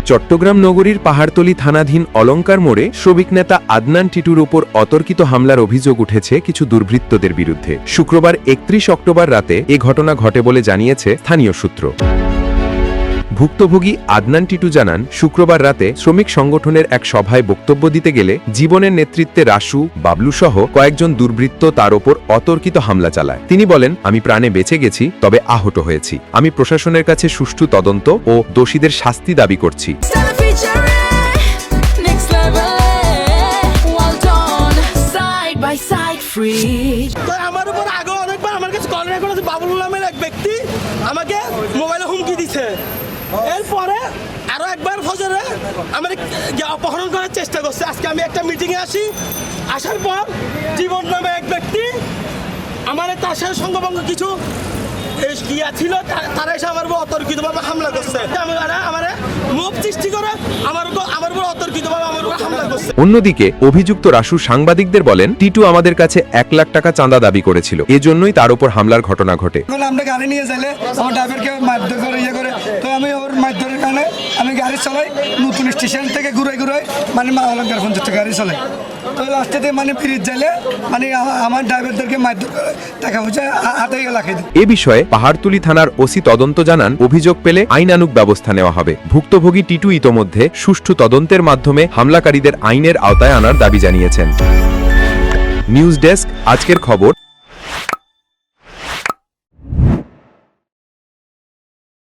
চট্টগ্রাম নগরীর পাহাড়তলী থানাধীন অলঙ্কার মোড়ে শ্রমিক নেতা আদনান টিটুর উপর অতর্কিত হামলার অভিযোগ উঠেছে কিছু দুর্বৃত্তদের বিরুদ্ধে। শুক্রবার ৩১ অক্টোবর রাতে এ ঘটনা ঘটে বলে জানিয়েছে স্থানীয় সূত্র। ভুক্তভোগী আদনান টিটু জানান, শুক্রবার রাতে শ্রমিক সংগঠনের এক সভায় বক্তব্য দিতে গেলে জীবনের নেতৃত্বে রাসু, বাবলু সহ কয়েকজন দুর্বৃত্ত তার ওপর অতর্কিত হামলা চালায়। তিনি বলেন, আমি প্রাণে বেঁচে গেছি, তবে আহত হয়েছি। আমি প্রশাসনের কাছে সুষ্ঠু তদন্ত ও দোষীদের শাস্তি দাবি করছি। আমার উপর আগে অনেকবার আমার কাছে কল রেকর্ড আছে, বাবুল নামের এক ব্যক্তি আমাকে মোবাইলে হুমকি দিছে। এরপরে আরো একবার ফজরে আমার অপহরণ করার চেষ্টা করছে। আজকে আমি একটা মিটিংয়ে আসার পর জীবন নামে এক ব্যক্তি আমার তার সাথে সঙ্গভঙ্গ কিছু ইয়া ছিল, তারা এসে আমার উপর অতর্কিতভাবে হামলা করছে। আমার মুখ সৃষ্টি করে আমার উপর অতর্কিতভাবে আমার উপর হামলা করছে। অন্যদিকে অভিযুক্ত রাসু সাংবাদিকদের বলেন, টিটু আমাদের কাছে ১ লাখ টাকা চাঁদা দাবি করেছিল, এজন্যই তার উপর হামলার ঘটনা ঘটে। আমরা গাড়ি নিয়ে যাইলে আমার ড্রাইভারকে মারধর করে ইয়ে করে, তো আমি ওর মারধরের কারণে আমি গাড়ি চালাই নতুন স্টেশন থেকে ঘুরে মানে অলঙ্কার পর্যন্ত গাড়ি চালাই। তো লাস্টেতে মানে ফিরিয়ে যাইলে মানে আমার ড্রাইভারদেরকে মারধর করে টাকা পয়সা হাতে লাগাই দিই। এ বিষয়ে পাহাড়তলী থানার ওসি তদন্ত জানান, অভিযোগ পেলে আইনানুগ ব্যবস্থা নেওয়া হবে। ভুক্তভোগী টিটু ইতোমধ্যে সুষ্ঠু তদন্তের মাধ্যমে হামলাকারীদের আইনের আওতায় আনার দাবি জানিয়েছেন। নিউজ ডেস্ক, আজকের খবর।